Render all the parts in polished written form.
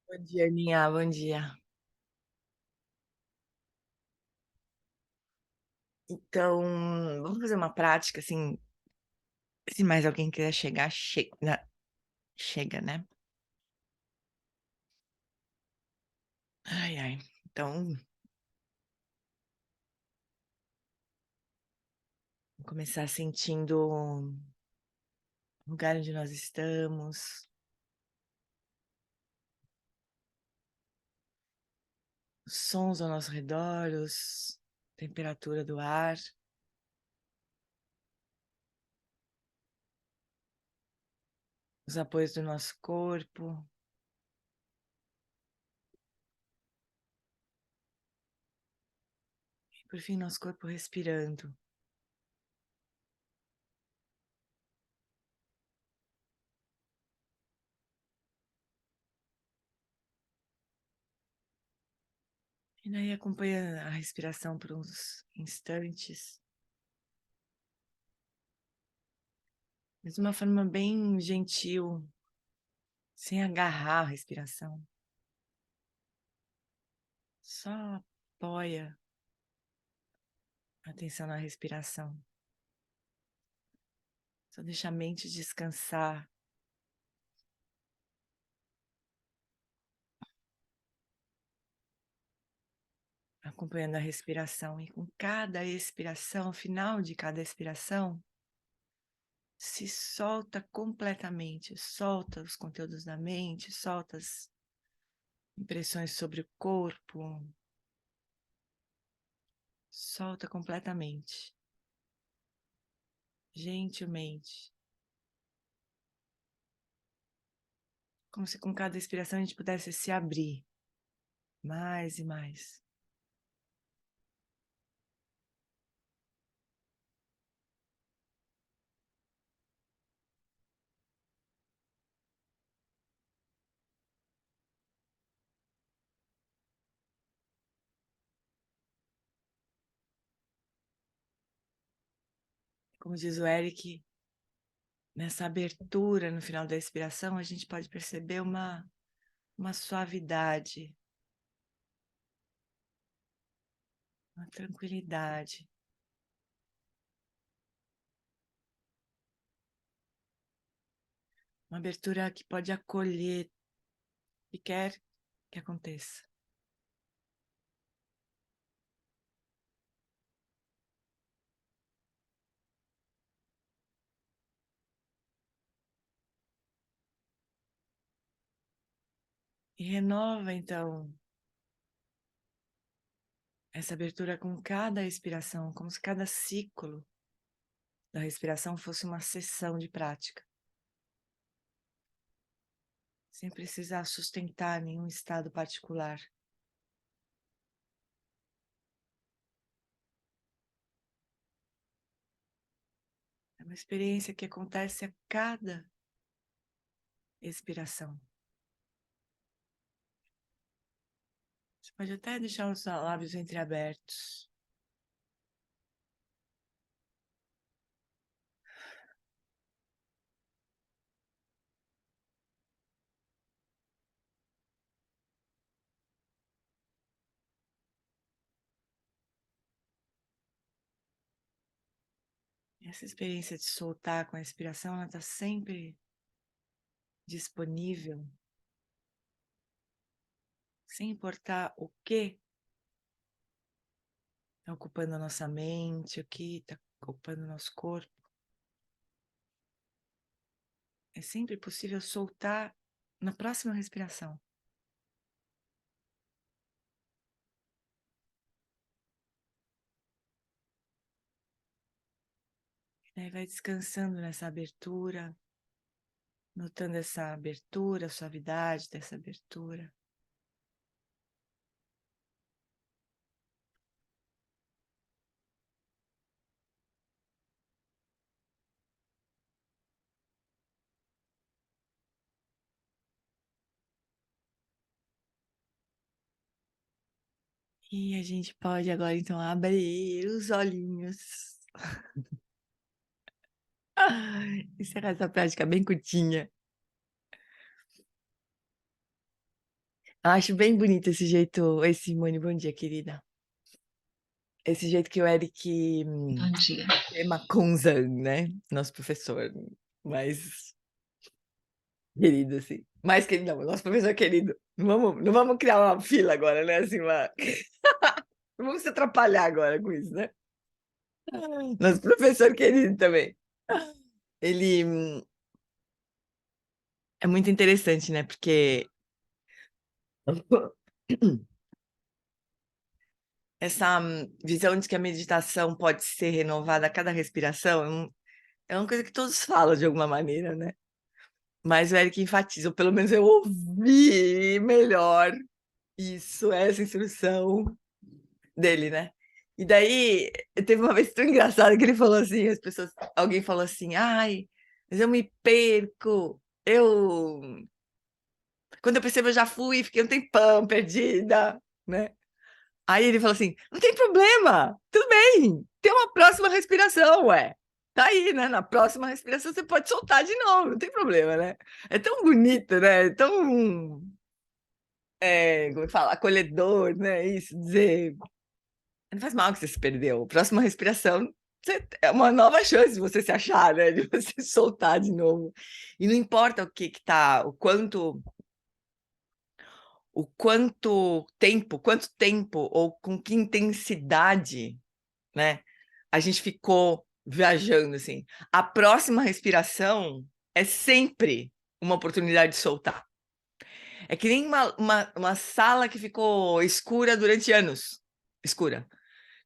Bom dia, Aninha, bom dia. Então, vamos fazer uma prática, assim, se mais alguém quiser chegar, chega, né? Ai, ai. Então, vamos começar sentindo o lugar onde nós estamos, os sons ao nosso redor, temperatura do ar, os apoios do nosso corpo. E, por fim, nosso corpo respirando. E daí acompanha a respiração por uns instantes, mas de uma forma bem gentil, sem agarrar a respiração. Só apoia a atenção na respiração. Só deixa a mente descansar, acompanhando a respiração. E com cada expiração, final de cada expiração, se solta completamente. Solta os conteúdos da mente, solta as impressões sobre o corpo. Solta completamente. Gentilmente. Como se com cada expiração a gente pudesse se abrir mais e mais. Como diz o Eric, nessa abertura no final da expiração, a gente pode perceber uma suavidade, uma tranquilidade, uma abertura que pode acolher o que quer que aconteça. E renova, então, essa abertura com cada expiração, como se cada ciclo da respiração fosse uma sessão de prática, sem precisar sustentar nenhum estado particular. É uma experiência que acontece a cada expiração. Você pode até deixar os lábios entreabertos. Essa experiência de soltar com a respiração, ela está sempre disponível, sem importar o que está ocupando a nossa mente, o que está ocupando o nosso corpo. É sempre possível soltar na próxima respiração. E daí vai descansando nessa abertura, notando essa abertura, a suavidade dessa abertura. E a gente pode agora então abrir os olhinhos. Encerrar essa prática bem curtinha. Acho bem bonito esse jeito. Oi, Simone, bom dia, querida. Esse jeito que o Eric Bom dia. Makunzan, né? Nosso professor mais querido, assim. Mais querido, não, nosso professor querido. Não vamos criar uma fila agora, né? Assim, não vamos se atrapalhar agora com isso, né? Nosso professor querido também. Ele é muito interessante, né? Porque essa visão de que a meditação pode ser renovada a cada respiração é uma coisa que todos falam de alguma maneira, né? Mas o Eric enfatiza, ou pelo menos eu ouvi melhor isso, essa instrução dele, né? E daí, teve uma vez tão engraçada que ele falou assim, alguém falou assim, ai, mas eu me perco, quando eu percebo eu já fui, fiquei um tempão perdida, né? Aí ele falou assim, não tem problema, tudo bem, tem uma próxima respiração, ué. Tá aí, né? Na próxima respiração você pode soltar de novo, não tem problema, né? É tão bonito, né? É tão, como é que fala? Acolhedor, né? Isso, dizer, não faz mal que você se perdeu. Próxima respiração é uma nova chance de você se achar, né? De você soltar de novo. E não importa o que tá, quanto tempo ou com que intensidade, né? A gente ficou viajando assim. A próxima respiração é sempre uma oportunidade de soltar. É que nem uma sala que ficou escura durante anos. Escura.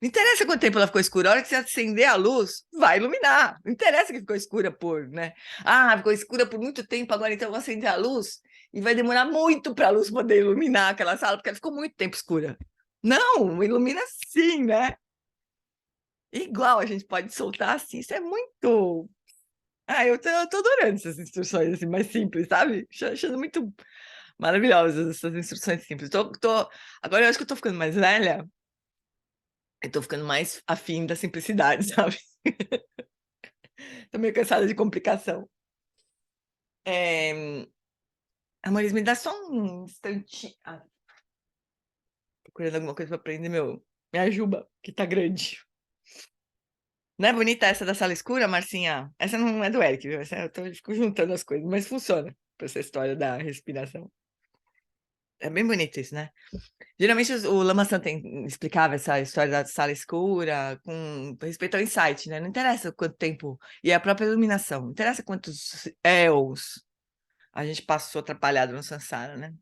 Não interessa quanto tempo ela ficou escura, a hora que você acender a luz, vai iluminar. Não interessa que ficou escura por, né? Ah, ficou escura por muito tempo, agora então eu vou acender a luz e vai demorar muito para a luz poder iluminar aquela sala, porque ela ficou muito tempo escura. Não, ilumina sim, né? Igual a gente pode soltar assim, isso é muito. Ah, eu tô adorando essas instruções assim, mais simples, sabe? Achando muito maravilhosas essas instruções simples. Agora eu acho que eu tô ficando mais velha. Eu tô ficando mais afim da simplicidade, sabe? Tô meio cansada de complicação. Amores, me dá só um instantinho. Procurando alguma coisa pra aprender minha juba, que tá grande. Não é bonita essa da sala escura, Marcinha? Essa não é do Eric, viu? Eu fico juntando as coisas, mas funciona pra essa história da respiração. É bem bonito isso, né? Geralmente o Lama Santen explicava essa história da sala escura com respeito ao insight, né? Não interessa quanto tempo, e a própria iluminação, não interessa quantos éons a gente passou atrapalhado no Sansara, né?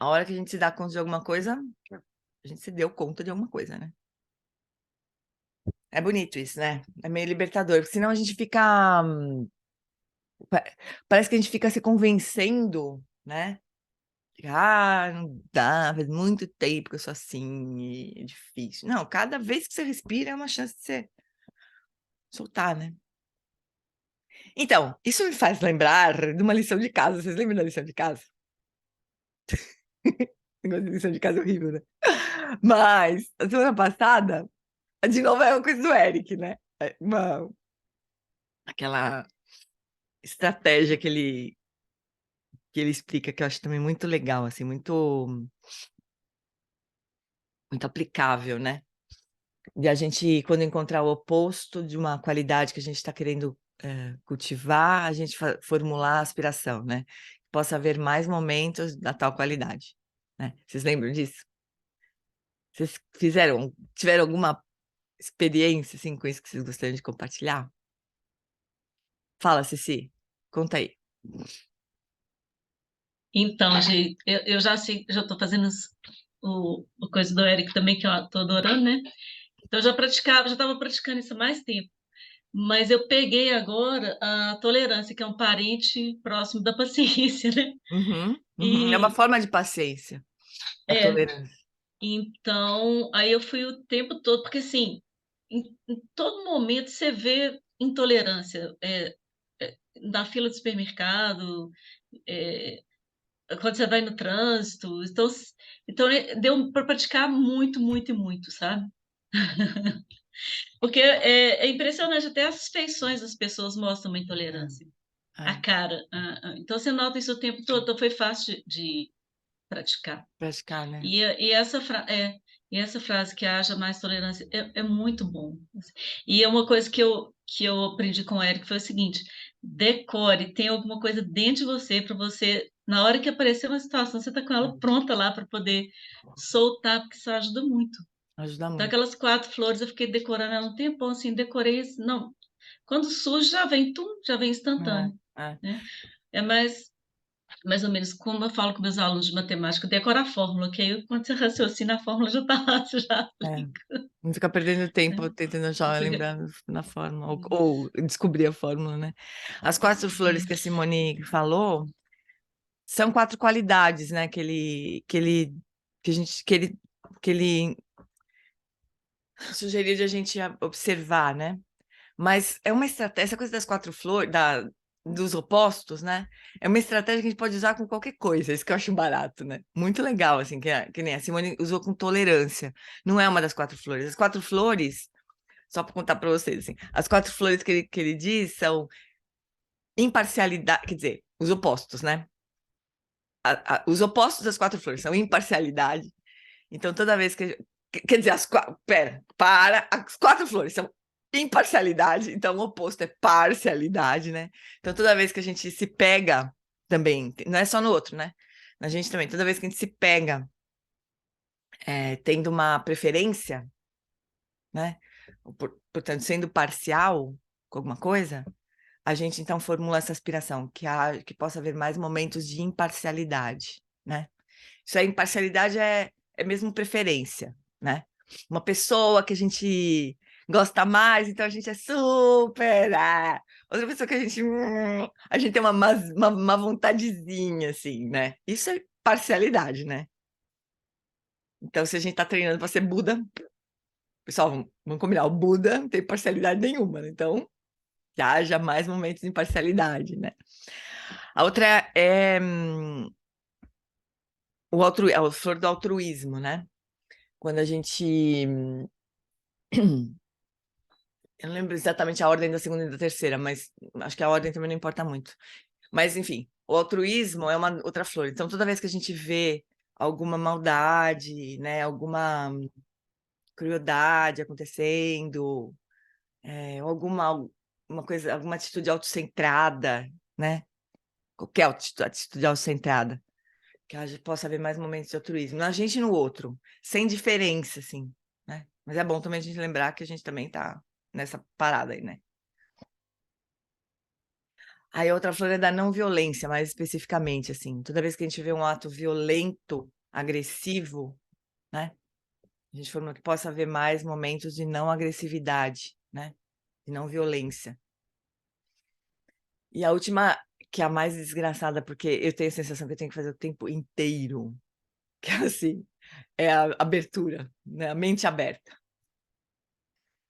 A hora que a gente se dá conta de alguma coisa, a gente se deu conta de alguma coisa, né? É bonito isso, né? É meio libertador, porque senão a gente fica. Parece que a gente fica se convencendo, né? Ah, não dá, faz muito tempo que eu sou assim, é difícil. Não, cada vez que você respira é uma chance de você soltar, né? Então, isso me faz lembrar de uma lição de casa. Vocês lembram da lição de casa? Negócio de lição de casa é horrível, né? Mas, a semana passada, de novo é uma coisa do Eric, né? Aquela estratégia que ele explica, que eu acho também muito legal, assim, muito aplicável, né? De a gente, quando encontrar o oposto de uma qualidade que a gente está querendo cultivar, a gente formular a aspiração, né? Possa haver mais momentos da tal qualidade, né? Vocês lembram disso? Vocês tiveram alguma experiência, assim, com isso que vocês gostariam de compartilhar? Fala, Ceci, conta aí. Então, gente, eu já sei, já estou fazendo o coisa do Eric também, que eu estou adorando, né? Então, já estava praticando isso há mais tempo. Mas eu peguei agora a tolerância, que é um parente próximo da paciência, né? Uhum, uhum. É uma E forma de paciência, a é, tolerância. então, aí eu fui o tempo todo, porque assim, em todo momento você vê intolerância, na fila do supermercado, é, quando você vai no trânsito, então deu para praticar muito, muito e muito, sabe? Porque é impressionante, até as feições das pessoas mostram uma intolerância. A É. cara. Então você nota isso o tempo todo, então foi fácil de praticar. Praticar, né? E essa frase que haja mais tolerância é muito bom, assim. E é uma coisa que eu aprendi com o Eric, foi o seguinte: decore, tem alguma coisa dentro de você para você, na hora que aparecer uma situação, você tá com ela pronta lá para poder soltar, porque isso ajuda muito. Ajuda Então muito. aquelas 4 flores eu fiquei decorando ela um tempão, assim, decorei não, quando surge já vem já vem É, instantâneo, é, né. É mais ou menos como eu falo com meus alunos de matemática, decora a fórmula, que aí quando você raciocina, a fórmula já tá lá, você já é. aplica, Não fica perdendo tempo né. tentando já Fica lembrar na fórmula, ou descobrir a fórmula, né? As 4 flores que a Simone falou são 4 qualidades, né, que a gente que ele sugeriu de a gente observar, né? Mas é uma estratégia, essa coisa das 4 flores, dos opostos, né? É uma estratégia que a gente pode usar com qualquer coisa, isso que eu acho barato, né? Muito legal, assim, que nem a Simone usou com tolerância. Não é uma das 4 flores. As 4 flores, só para contar para vocês, assim, as 4 flores que ele diz são imparcialidade, quer dizer, os opostos, né? Os opostos das 4 flores são imparcialidade. Então, toda vez quer dizer, as 4 flores são imparcialidade, então o oposto é parcialidade, né? Então, toda vez que a gente se pega também, não é só no outro, né? Na gente também, toda vez que a gente se pega tendo uma preferência, né? Portanto, sendo parcial com alguma coisa, a gente então formula essa aspiração, que possa haver mais momentos de imparcialidade, né? Isso aí, imparcialidade é mesmo preferência, né? Uma pessoa que a gente gosta mais, então a gente é super. Outra pessoa que a gente tem uma vontadezinha, assim, né? Isso é parcialidade, né? Então, se a gente tá treinando para ser Buda, pessoal, vamos combinar, o Buda não tem parcialidade nenhuma, né? Então, que haja mais momentos de imparcialidade, né? A outra é a flor do altruísmo, né? Quando a gente. Eu não lembro exatamente a ordem da segunda e da terceira, mas acho que a ordem também não importa muito. Mas, enfim, o altruísmo é uma outra flor. Então, toda vez que a gente vê alguma maldade, né, alguma crueldade acontecendo, ou uma coisa, alguma atitude autocentrada, né? Qualquer atitude autocentrada, que possa haver mais momentos de altruísmo. Na gente e no outro, sem diferença, assim, né? Mas é bom também a gente lembrar que a gente também tá nessa parada aí, né? Aí a outra flor é da não violência, mais especificamente, assim. Toda vez que a gente vê um ato violento, agressivo, né? A gente formula que possa haver mais momentos de não agressividade, né? De não violência. E a última, que é a mais desgraçada, porque eu tenho a sensação que eu tenho que fazer o tempo inteiro, que é assim, é a abertura, né? A mente aberta.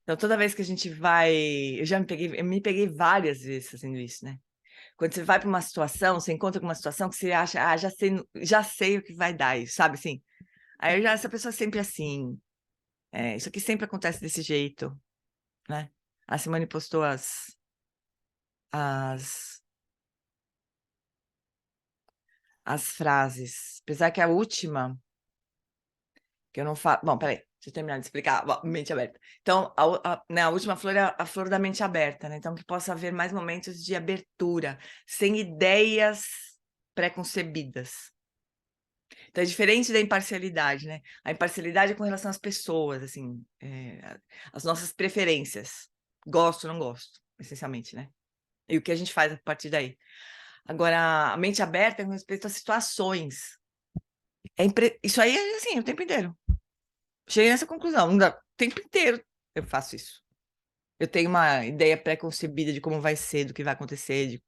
Então, toda vez que a gente vai. Eu me peguei várias vezes fazendo isso, né? Quando você vai para uma situação, você encontra com uma situação que você acha, já sei o que vai dar isso, sabe assim? Aí essa pessoa é sempre assim, isso aqui sempre acontece desse jeito, né? A Simone postou as, as frases, apesar que a última, que eu não falo, bom, peraí, deixa eu terminar de explicar, bom, mente aberta. Então, né, a última flor é a flor da mente aberta, né? Então, que possa haver mais momentos de abertura, sem ideias pré-concebidas. Então é diferente da imparcialidade, né? A imparcialidade é com relação às pessoas, assim, as nossas preferências. Gosto, não gosto, essencialmente, né? E o que a gente faz a partir daí. Agora, a mente aberta é com respeito às situações. Isso aí é assim, o tempo inteiro. Cheguei nessa conclusão. O tempo inteiro eu faço isso. Eu tenho uma ideia pré-concebida de como vai ser, do que vai acontecer, o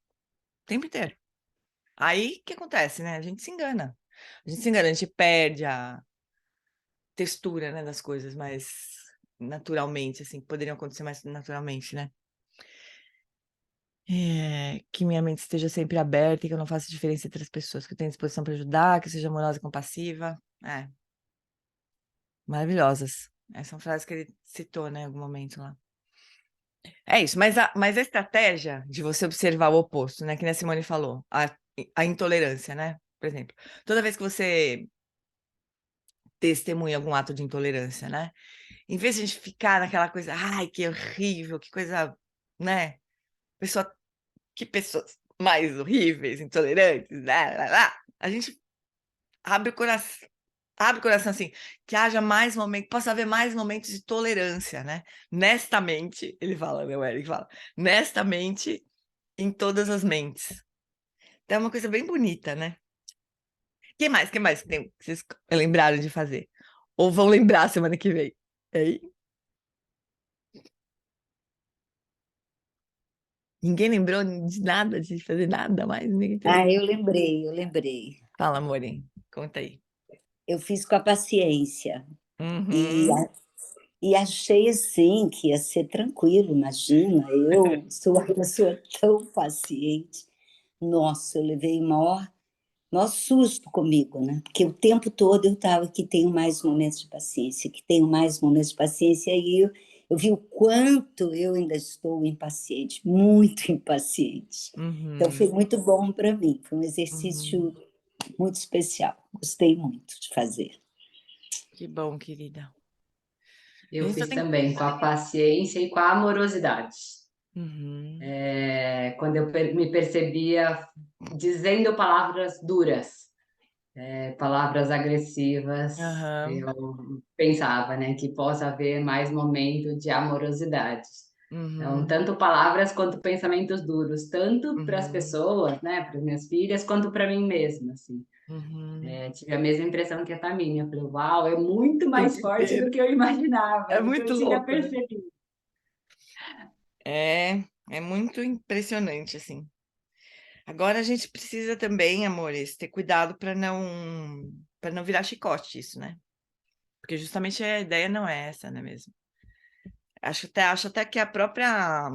tempo inteiro. Aí, o que acontece, né? A gente se engana. A gente se engana, a gente perde a textura, né, das coisas mais naturalmente, assim, que poderiam acontecer mais naturalmente, né. Que minha mente esteja sempre aberta e que eu não faça diferença entre as pessoas, que eu tenha disposição para ajudar, que eu seja amorosa e compassiva. Maravilhosas. Essas são frases que ele citou, né, em algum momento lá. É isso, mas a estratégia de você observar o oposto, né, que nem a Simone falou, a intolerância, né, por exemplo, toda vez que você testemunha algum ato de intolerância, né? Em vez de a gente ficar naquela coisa, ai, que horrível, que coisa, né? Pessoa, que pessoas mais horríveis, intolerantes, lá. A gente abre o coração assim, que haja mais momentos, possa haver mais momentos de tolerância, né? Nesta mente, ele fala, né? O Eric fala, nesta mente, em todas as mentes. Então é uma coisa bem bonita, né? Que mais que tem, que vocês lembraram de fazer? Ou vão lembrar semana que vem? E aí? Ninguém lembrou de nada, de fazer nada mais? Ninguém teve... Ah, eu lembrei. Fala, Amorim, conta aí. Eu fiz com a paciência. E, Uhum. e achei assim que ia ser tranquilo, imagina. Eu sou uma pessoa tão paciente. Nossa, eu levei maior susto comigo, né? Porque o tempo todo eu estava que tenho mais momentos de paciência, que tenho mais momentos de paciência, e eu vi o quanto eu ainda estou impaciente, muito impaciente. Então foi Uhum. muito bom para mim, foi um Uhum. exercício muito especial, gostei muito de fazer. Que bom, querida. A Eu gente só fiz tem... também com a paciência e com a amorosidade. Uhum. Quando eu me percebia dizendo palavras duras, palavras agressivas, Aham. eu pensava, né, que possa haver mais momento de amorosidade. Então, Uhum. tanto palavras quanto pensamentos duros, tanto para as Uhum. pessoas, né, para as minhas filhas, quanto para mim mesma, assim. Uhum. Tive a mesma impressão que a Tamina. Eu falei, uau, é muito O tempo mais forte inteiro. do que eu imaginava, É do que eu muito tinha louco, né? percebido. É muito impressionante, assim. Agora a gente precisa também, amores, ter cuidado para não virar chicote isso, né? Porque justamente a ideia não é essa, né mesmo? Acho até que a própria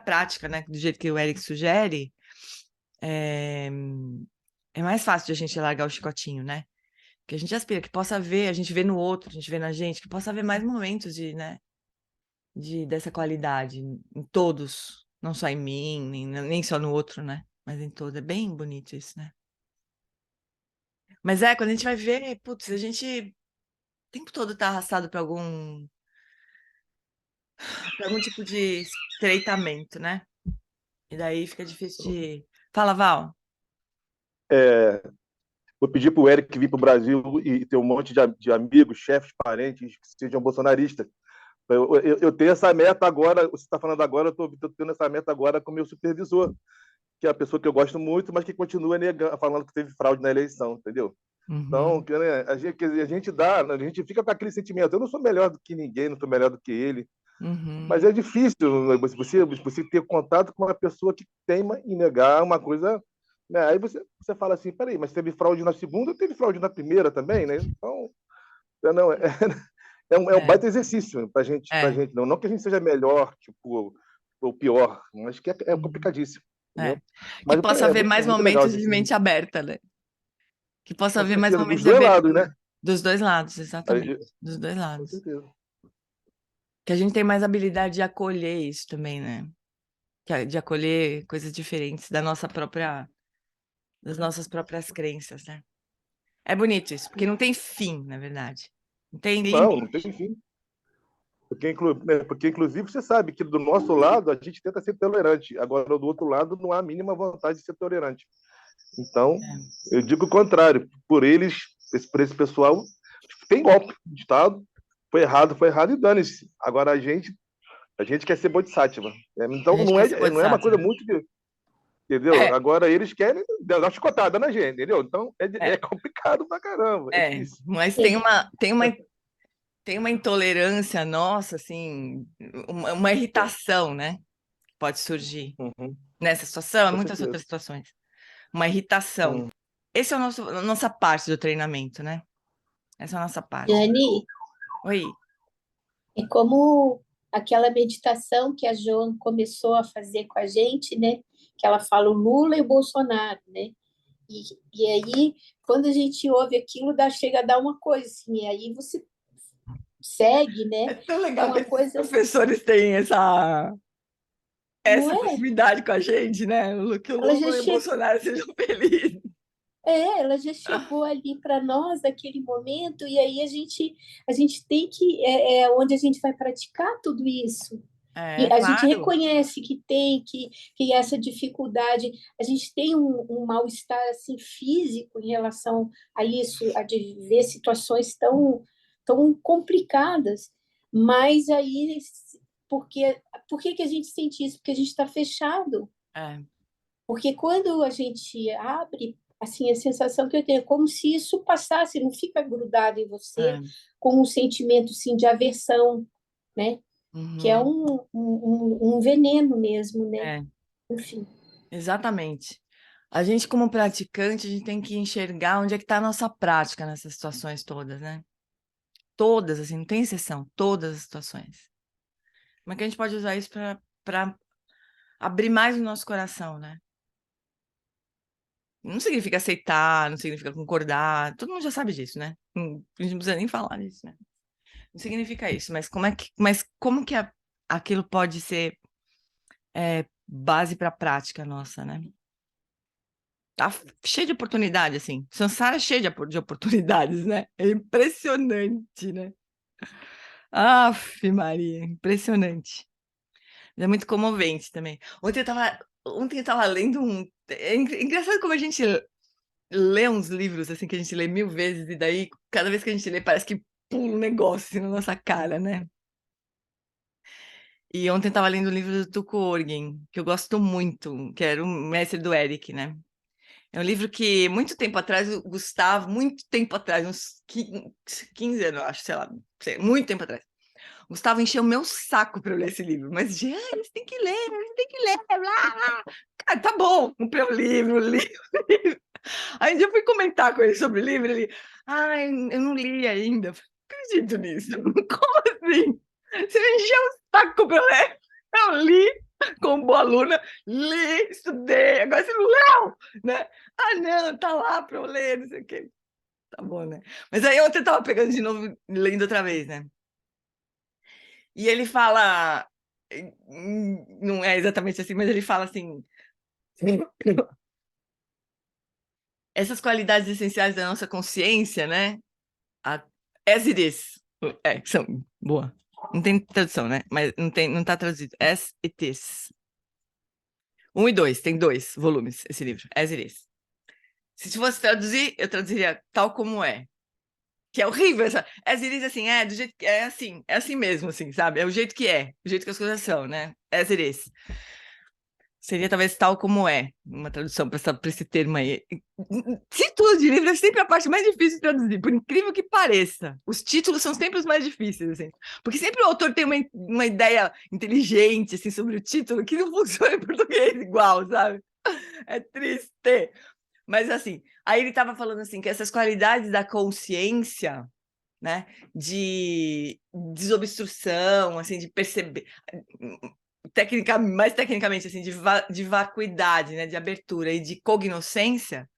prática, né, do jeito que o Eric sugere, é, é mais fácil de a gente largar o chicotinho, né? Que a gente aspira, que possa ver, a gente vê no outro, a gente vê na gente, que possa haver mais momentos de, né, dessa qualidade em todos, não só em mim, nem só no outro, né? Mas em todo. É bem bonito isso, né? Mas quando a gente vai ver, putz, a gente o tempo todo tá arrastado para algum tipo de estreitamento, né? E daí fica difícil de. Fala, Val. Vou pedir para o Eric vir para o Brasil e ter um monte de amigos, chefes, parentes que sejam bolsonaristas. Eu tenho essa meta agora, você está falando agora, eu estou tendo essa meta agora com o meu supervisor, que é a pessoa que eu gosto muito, mas que continua negando, falando que teve fraude na eleição, entendeu? Então, Uhum, né, a gente fica com aquele sentimento, eu não sou melhor do que ninguém, não sou melhor do que ele, mas uhum. é difícil você ter contato com uma pessoa que teima em negar uma coisa, né? Aí você fala assim, peraí, mas teve fraude na segunda, teve fraude na primeira também, né? Então, não, é um É, baita exercício pra é. gente, não que a gente seja melhor, tipo, ou pior, mas que é Uhum, complicadíssimo, é. entendeu? Que Mas possa haver é mais muito legal momentos esse de mente exercício, aberta, né? Que possa com haver mais certeza, dos momentos de dois lados, abertura. né? Dos dois lados, exatamente. Aí, Dos dois com lados. certeza. Que a gente tem mais habilidade de acolher isso também, né? De acolher coisas diferentes das nossas próprias crenças, né? É bonito isso, porque não tem fim, na verdade. Não tem Não limite. tem fim. Porque, inclusive, você sabe que do nosso lado a gente tenta ser tolerante. Agora, do outro lado, não há a mínima vontade de ser tolerante. Então, É. eu digo o contrário. Por esse pessoal, tem golpe de Estado. Foi errado e dane-se. Agora, a gente quer ser bodhisattva. A Então, gente quer ser não é uma coisa bodhisattva. muito... Entendeu? É, Agora, eles querem dar uma chicotada na gente, entendeu? Então, é, é complicado pra caramba. É é. difícil. Mas tem uma intolerância nossa, assim, uma irritação, né? Que pode surgir Uhum, nessa situação, e com muitas certeza. outras situações. Uma irritação. Uhum. Esse é a nossa parte do treinamento, né? Essa é a nossa parte. Jane, Oi. é como aquela meditação que a Joan começou a fazer com a gente, né? Que ela fala o Lula e o Bolsonaro, né? E aí, quando a gente ouve aquilo, chega a dar uma coisa assim, e aí você segue, É né? tão É legal que uma esses coisa, professores têm não essa é? proximidade com a gente, né? Que o Ela já Lula e o chega, Bolsonaro sejam felizes. Ela já chegou ali para nós naquele momento, e aí a gente tem que, onde a gente vai praticar tudo isso. E a gente Claro. reconhece que tem, que essa dificuldade, a gente tem um mal-estar assim, físico em relação a isso, a de ver situações tão complicadas, mas aí, por que a gente sente isso? Porque a gente está fechado. É, Porque quando a gente abre, assim, a sensação que eu tenho é como se isso passasse, não fica grudado em você, é. com um sentimento, sim, de aversão, né? Que é Uhum. um veneno mesmo, né? É, Enfim. exatamente. A gente, como praticante, a gente tem que enxergar onde é que está a nossa prática nessas situações todas, né? Todas, assim, não tem exceção, todas as situações. Como é que a gente pode usar isso para abrir mais o nosso coração, né? Não significa aceitar, não significa concordar, todo mundo já sabe disso, né? A gente não precisa nem falar disso, né? Não significa isso, mas como que aquilo pode ser base para a prática nossa, né? Tá cheio de oportunidade, assim. Sansara é cheio de oportunidades, né? É impressionante, né? Aff, Maria, impressionante. É muito comovente também. Ontem eu tava lendo um. É engraçado como a gente lê uns livros assim que a gente lê 1000 vezes, e daí, cada vez que a gente lê, parece que pula um negócio assim na nossa cara, né? E ontem eu tava lendo o livro do Tuco Orgen, que eu gosto muito, que era o mestre do Eric, né? É um livro que, muito tempo atrás, o Gustavo, muito tempo atrás, uns 15 anos, eu acho, sei lá, muito tempo atrás, o Gustavo encheu o meu saco para eu ler esse livro, mas, Jane, você tem que ler, você tem que ler, blá, blá. Cara, tá bom, comprei o livro, li. Aí um dia eu fui comentar com ele sobre o livro, ele, eu não li ainda. Eu falei, não acredito nisso. Como assim? Você me encheu o saco para eu ler. Eu li, como boa aluna, li, estudei, agora você não leu, né? Não, tá lá para eu ler, não sei o quê. Tá bom, né? Mas aí ontem eu tava pegando de novo, lendo outra vez, né? E ele fala, não é exatamente assim, mas ele fala assim, essas qualidades essenciais da nossa consciência, né? As it is. São boa. Não tem tradução, né? Mas não tá traduzido. As it is. 1 e 2, tem 2 volumes esse livro. As it is. Se fosse traduzir, eu traduziria tal como é. Que é horrível essa. As it is, assim, do jeito que é assim mesmo, assim, sabe? É o jeito que é, o jeito que as coisas são, né? As it is. Seria talvez tal como é, uma tradução para esse termo aí. Título de livro é sempre a parte mais difícil de traduzir, por incrível que pareça. Os títulos são sempre os mais difíceis, assim. Porque sempre o autor tem uma ideia inteligente, assim, sobre o título que não funciona em português igual, sabe? É triste. Mas, assim, aí ele estava falando, assim, que essas qualidades da consciência, né, de desobstrução, assim, de perceber... mais tecnicamente, assim, de vacuidade, né, de abertura e de cognoscência,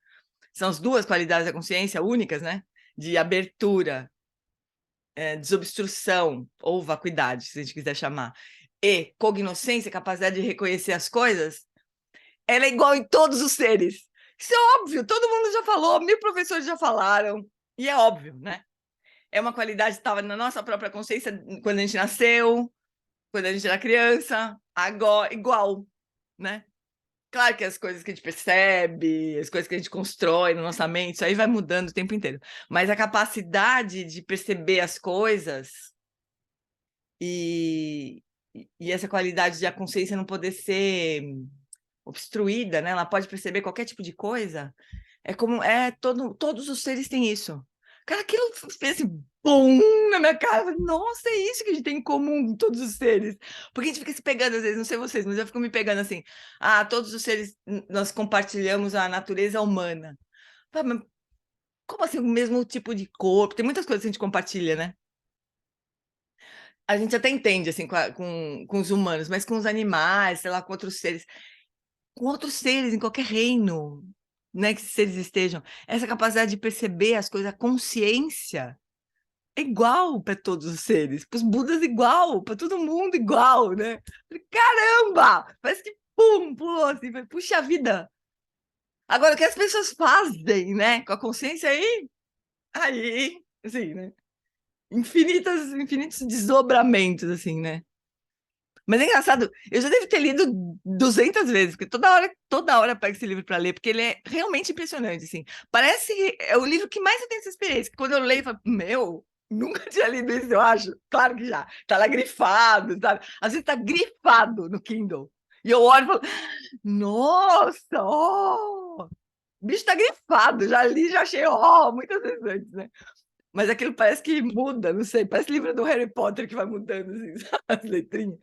são as duas qualidades da consciência únicas, né, de abertura, desobstrução, ou vacuidade, se a gente quiser chamar, e cognoscência, capacidade de reconhecer as coisas, ela é igual em todos os seres. Isso é óbvio, todo mundo já falou, 1000 professores já falaram, e é óbvio, né? É uma qualidade que estava na nossa própria consciência quando a gente nasceu, quando a gente era criança, agora, igual, né? Claro que as coisas que a gente percebe, as coisas que a gente constrói na nossa mente, isso aí vai mudando o tempo inteiro. Mas a capacidade de perceber as coisas e essa qualidade de a consciência não poder ser obstruída, né? Ela pode perceber qualquer tipo de coisa. É como todos os seres têm isso. Cara, aquilo fez assim, bum, na minha cara. Nossa, é isso que a gente tem em comum com todos os seres. Porque a gente fica se pegando, às vezes, não sei vocês, mas eu fico me pegando assim. Todos os seres, nós compartilhamos a natureza humana. Mas como assim, o mesmo tipo de corpo? Tem muitas coisas que a gente compartilha, né? A gente até entende, assim, com os humanos, mas com os animais, sei lá, com outros seres em qualquer reino, né, que esses seres estejam, essa capacidade de perceber as coisas, a consciência é igual para todos os seres, para os Budas igual, para todo mundo igual, né? Caramba! Parece que pum, pulou assim, puxa vida! Agora, o que as pessoas fazem, né? Com a consciência aí, assim, né? Infinitos desdobramentos, assim, né? Mas é engraçado, eu já devo ter lido 200 vezes, porque toda hora eu pego esse livro para ler, porque ele é realmente impressionante, assim. Parece que é o livro que mais eu tenho essa experiência, que quando eu leio, eu falo, meu, nunca tinha lido isso, eu acho. Claro que já. Tá lá grifado, sabe? Às vezes tá grifado no Kindle. E eu olho e falo, nossa, o bicho tá grifado, já li, já achei, muitas vezes antes, né? Mas aquilo parece que muda, não sei, parece livro do Harry Potter que vai mudando, assim, sabe? As letrinhas.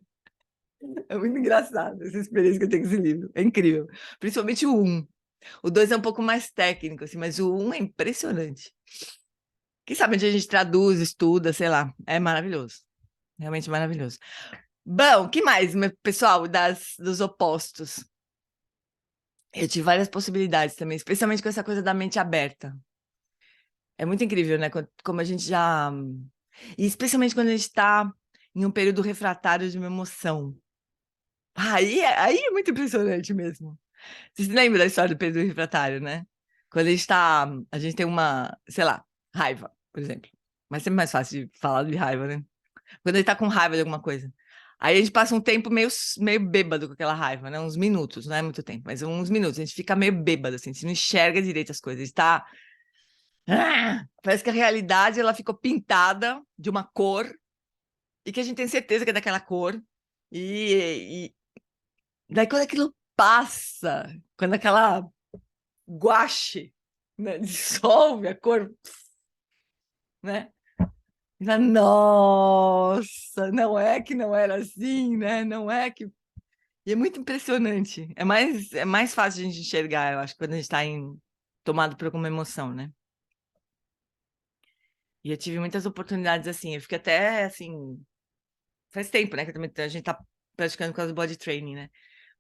É muito engraçado essa experiência que eu tenho com esse livro. É incrível. Principalmente o 1. O 2 é um pouco mais técnico, assim, mas o 1 é impressionante. Quem sabe onde a gente traduz, estuda, sei lá. É maravilhoso. Realmente maravilhoso. Bom, o que mais, pessoal, dos opostos? Eu tive várias possibilidades também, especialmente com essa coisa da mente aberta. É muito incrível, né? Como a gente já... E especialmente quando a gente está em um período refratário de uma emoção. Aí é muito impressionante mesmo. Você se lembra da história do período refratário, né? Quando a gente tem uma, sei lá, raiva, por exemplo. Mas é sempre mais fácil de falar de raiva, né? Quando a gente tá com raiva de alguma coisa. Aí a gente passa um tempo meio bêbado com aquela raiva, né? Uns minutos, não é muito tempo, mas uns minutos. A gente fica meio bêbado, assim, a gente não enxerga direito as coisas. A gente tá... parece que a realidade, ela ficou pintada de uma cor e que a gente tem certeza que é daquela cor. E daí quando aquilo passa, quando aquela guache, né, dissolve a cor, né? Nossa, não é que não era assim, né? Não é que... E é muito impressionante. É mais fácil a gente enxergar, eu acho, quando a gente está tomado por alguma emoção, né? E eu tive muitas oportunidades assim. Eu fiquei até, assim... Faz tempo, né? Que a gente tá praticando por causa do body training, né?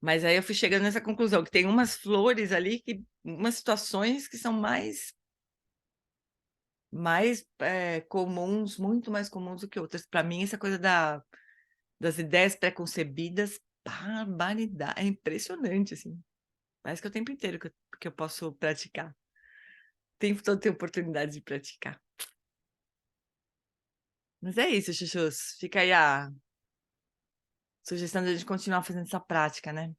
Mas aí eu fui chegando nessa conclusão, que tem umas flores ali, umas situações que são mais comuns, muito mais comuns do que outras. Para mim, essa coisa das ideias pré-concebidas, barbaridade, é impressionante, assim. Parece que é o tempo inteiro que eu posso praticar. O tempo todo tem oportunidade de praticar. Mas é isso, chuchus. Fica aí a sugestão de a gente continuar fazendo essa prática, né?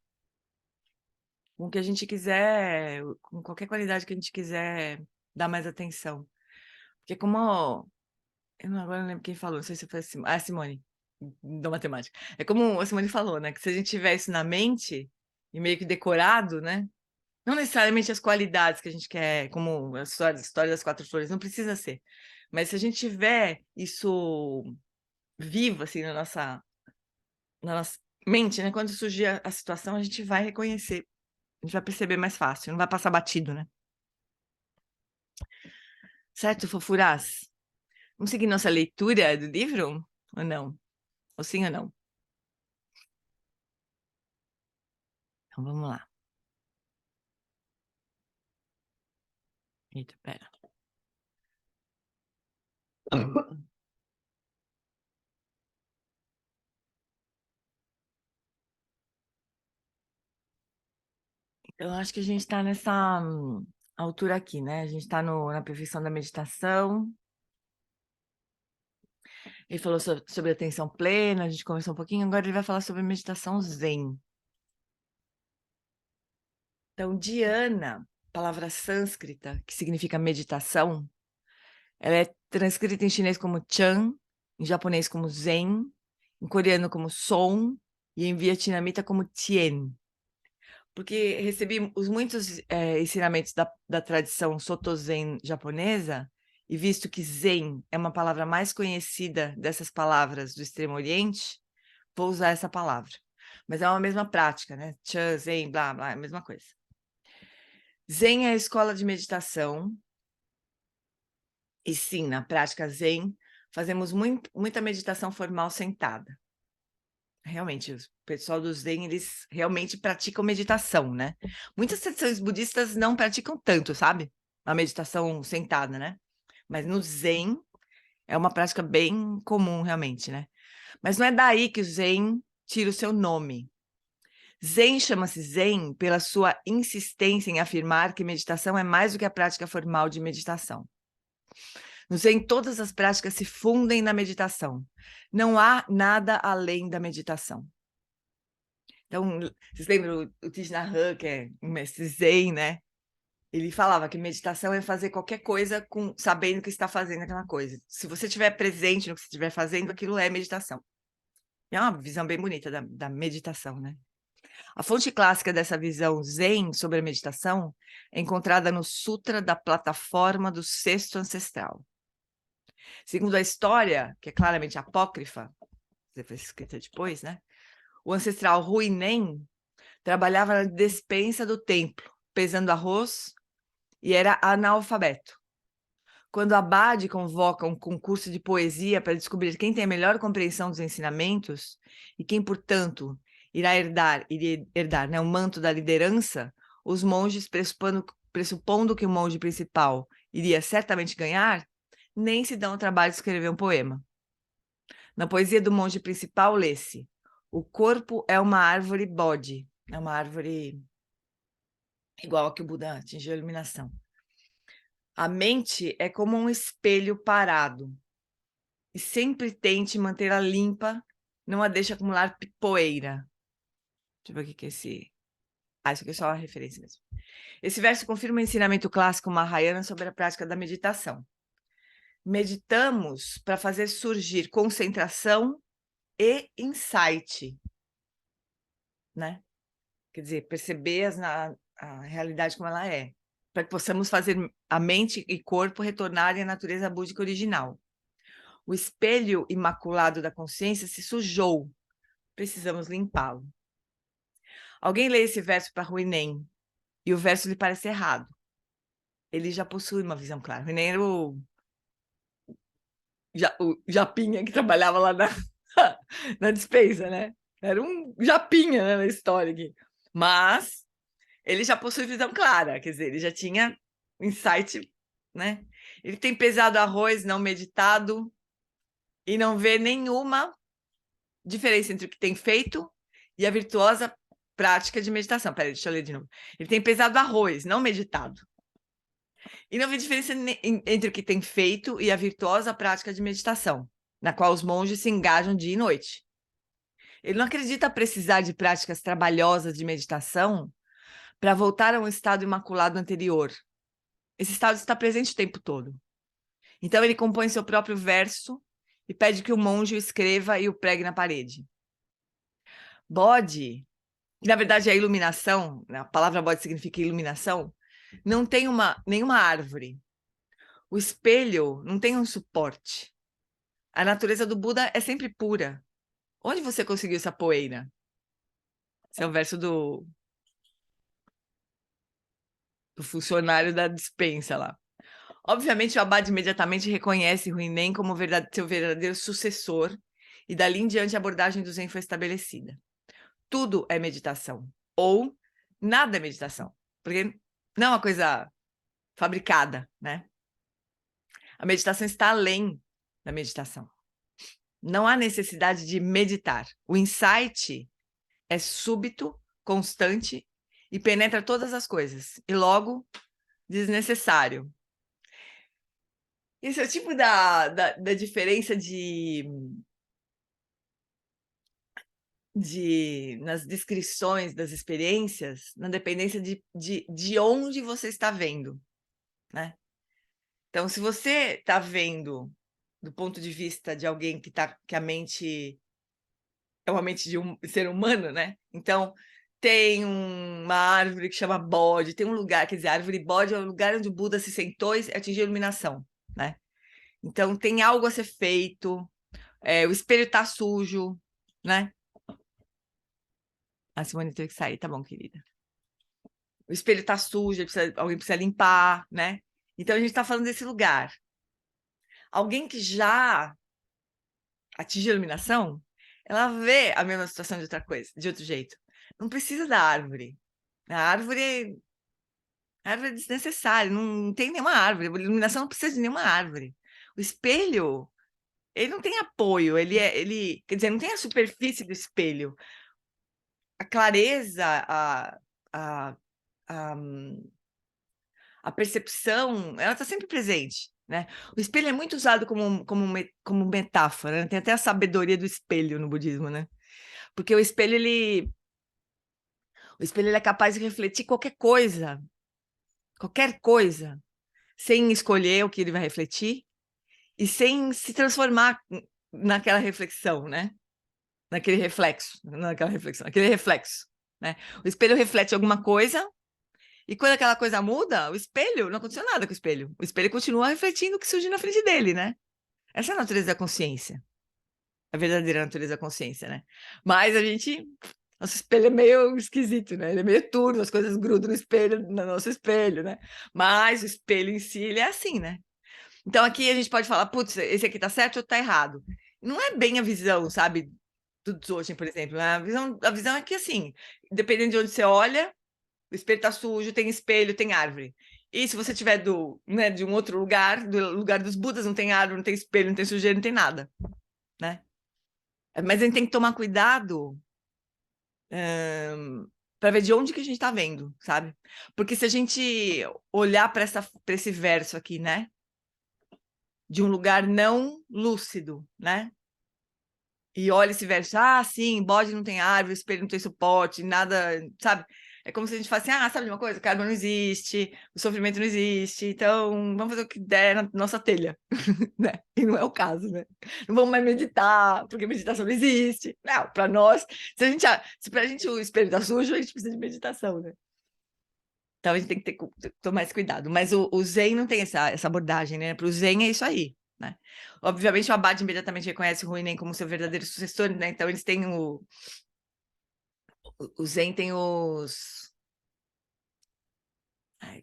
Com o que a gente quiser, com qualquer qualidade que a gente quiser dar mais atenção. Porque como... agora não lembro quem falou, não sei se foi a Simone, da matemática. É como a Simone falou, né? Que se a gente tiver isso na mente e meio que decorado, né? Não necessariamente as qualidades que a gente quer, como a história das 4 flores, não precisa ser. Mas se a gente tiver isso vivo, assim, na nossa mente, né? Quando surgir a situação, a gente vai reconhecer. A gente vai perceber mais fácil, não vai passar batido, né? Certo, fofuras? Vamos seguir nossa leitura do livro? Ou não? Ou sim ou não? Então vamos lá. Eita, pera. Eu acho que a gente está nessa altura aqui, né? A gente está na perfeição da meditação. Ele falou sobre atenção plena, a gente conversou um pouquinho, agora ele vai falar sobre meditação zen. Então, dhyana, palavra sânscrita, que significa meditação, ela é transcrita em chinês como chan, em japonês como zen, em coreano como son e em vietnamita como tien. Porque recebi os muitos ensinamentos da tradição Soto Zen japonesa, e visto que Zen é uma palavra mais conhecida dessas palavras do Extremo Oriente, vou usar essa palavra. Mas é uma mesma prática, né? Chan, Zen, blá, blá, é a mesma coisa. Zen é a escola de meditação, e sim, na prática Zen, fazemos muita meditação formal sentada. Realmente, o pessoal do Zen, eles realmente praticam meditação, né? Muitas tradições budistas não praticam tanto, sabe? A meditação sentada, né? Mas no Zen é uma prática bem comum, realmente, né? Mas não é daí que o Zen tira o seu nome. Zen chama-se Zen pela sua insistência em afirmar que meditação é mais do que a prática formal de meditação. No Zen, todas as práticas se fundem na meditação. Não há nada além da meditação. Então, vocês lembram o Thich Nhat Hanh, que é um mestre Zen, né? Ele falava que meditação é fazer qualquer coisa sabendo que está fazendo aquela coisa. Se você estiver presente no que você estiver fazendo, aquilo é meditação. É uma visão bem bonita da meditação, né? A fonte clássica dessa visão Zen sobre a meditação é encontrada no Sutra da Plataforma do Sexto Ancestral. Segundo a história, que é claramente apócrifa, foi escrita depois, né? O ancestral Huineng trabalhava na despensa do templo, pesando arroz, e era analfabeto. Quando Abade convoca um concurso de poesia para descobrir quem tem a melhor compreensão dos ensinamentos e quem, portanto, irá herdar né, o manto da liderança, os monges, pressupondo que o monge principal iria certamente ganhar, nem se dão o trabalho de escrever um poema. Na poesia do monge principal, lê-se: o corpo é uma árvore bode, é uma árvore igual a que o Buda atingiu a iluminação. A mente é como um espelho parado e sempre tente mantê-la limpa, não a deixe acumular poeira. Deixa eu ver o que é esse... isso aqui é só uma referência mesmo. Esse verso confirma o ensinamento clássico Mahayana sobre a prática da meditação. Meditamos para fazer surgir concentração e insight, né? Quer dizer, perceber a realidade como ela é, para que possamos fazer a mente e corpo retornarem à natureza búdica original. O espelho imaculado da consciência se sujou, precisamos limpá-lo. Alguém lê esse verso para Huineng e o verso lhe parece errado. Ele já possui uma visão clara. Huineng era o japinha que trabalhava lá na despensa, né? Era um japinha, né, na história aqui. Mas ele já possui visão clara, quer dizer, ele já tinha insight, né? Ele tem pesado arroz não meditado e não vê nenhuma diferença entre o que tem feito e a virtuosa prática de meditação. Peraí, deixa eu ler de novo. Ele tem pesado arroz não meditado e não vê diferença entre o que tem feito e a virtuosa prática de meditação, na qual os monges se engajam dia e noite. Ele não acredita precisar de práticas trabalhosas de meditação para voltar a um estado imaculado anterior. Esse estado está presente o tempo todo. Então ele compõe seu próprio verso e pede que o monge o escreva e o pregue na parede. Bode, na verdade a iluminação, a palavra bode significa iluminação, não tem nenhuma árvore. O espelho não tem um suporte. A natureza do Buda é sempre pura. Onde você conseguiu essa poeira? Esse é o verso do funcionário da despensa lá. Obviamente, o Abade imediatamente reconhece Huineng como seu verdadeiro sucessor e dali em diante a abordagem do Zen foi estabelecida. Tudo é meditação, ou nada é meditação, porque não é uma coisa fabricada, né? A meditação está além da meditação. Não há necessidade de meditar. O insight é súbito, constante e penetra todas as coisas, e logo desnecessário. Esse é o tipo da diferença nas descrições das experiências, na dependência de onde você está vendo, né? Então, se você está vendo do ponto de vista de alguém que a mente é uma mente de um ser humano, né? Então, tem uma árvore que chama bode, tem um lugar, quer dizer, a árvore bode é o lugar onde o Buda se sentou e atingiu a iluminação, né? Então, tem algo a ser feito, o espelho está sujo, né? A Simone teve que sair, tá bom, querida. O espelho está sujo, alguém precisa limpar, né? Então, a gente está falando desse lugar. Alguém que já atingiu a iluminação, ela vê a mesma situação de outro jeito. Não precisa da árvore. A árvore é desnecessária, não tem nenhuma árvore. A iluminação não precisa de nenhuma árvore. O espelho, ele não tem apoio, ele quer dizer, não tem a superfície do espelho. a clareza, a percepção, ela está sempre presente, né? O espelho é muito usado como metáfora, né? Tem até a sabedoria do espelho no budismo, né? Porque o espelho, ele é capaz de refletir qualquer coisa, sem escolher o que ele vai refletir e sem se transformar naquela reflexão, né? Naquele reflexo, aquele reflexo, né? O espelho reflete alguma coisa e quando aquela coisa muda, o espelho, não aconteceu nada com o espelho. O espelho continua refletindo o que surge na frente dele, né? Essa é a natureza da consciência. A verdadeira natureza da consciência, né? Mas nosso espelho é meio esquisito, né? Ele é meio turvo, as coisas grudam no nosso espelho, né? Mas o espelho em si, ele é assim, né? Então aqui a gente pode falar, putz, esse aqui tá certo ou tá errado. Não é bem a visão, sabe? Do Dzogchen, por exemplo. A visão é que, assim, dependendo de onde você olha, o espelho tá sujo, tem espelho, tem árvore. E se você tiver de um outro lugar, do lugar dos Budas, não tem árvore, não tem espelho, não tem sujeira, não tem nada, né? Mas a gente tem que tomar cuidado para ver de onde que a gente está vendo, sabe? Porque se a gente olhar para esse verso aqui, né? De um lugar não lúcido, né? E olha esse verso, sim, bode não tem árvore, espelho não tem suporte, nada, sabe? É como se a gente falasse, sabe de uma coisa? Karma não existe, o sofrimento não existe, então vamos fazer o que der na nossa telha, né? E não é o caso, né? Não vamos mais meditar, porque meditação não existe. Não, para nós, se pra gente o espelho tá sujo, a gente precisa de meditação, né? Então a gente tem que tomar esse cuidado. Mas o Zen não tem essa abordagem, né? Para o Zen é isso aí, né? Obviamente o Abade imediatamente reconhece o Huinen como seu verdadeiro sucessor, né? Então eles têm o Zen tem os...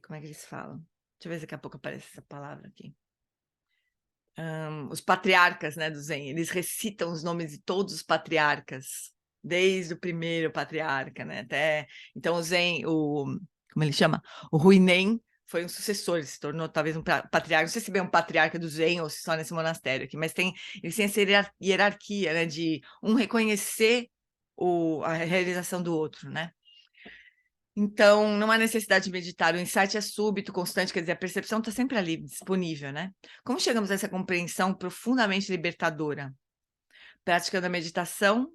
como é que eles falam? Deixa eu ver se daqui a pouco aparece essa palavra aqui. Os patriarcas, né, do Zen. Eles recitam os nomes de todos os patriarcas, desde o primeiro patriarca, né? Então o Zen, como ele chama? O Huinen foi um sucessor, ele se tornou talvez um patriarca, não sei se bem um patriarca do Zen ou se só nesse monastério aqui, mas eles têm essa hierarquia, né, de um reconhecer a realização do outro, né? Então, não há necessidade de meditar, o insight é súbito, constante, quer dizer, a percepção está sempre ali, disponível, né? Como chegamos a essa compreensão profundamente libertadora? Praticando a meditação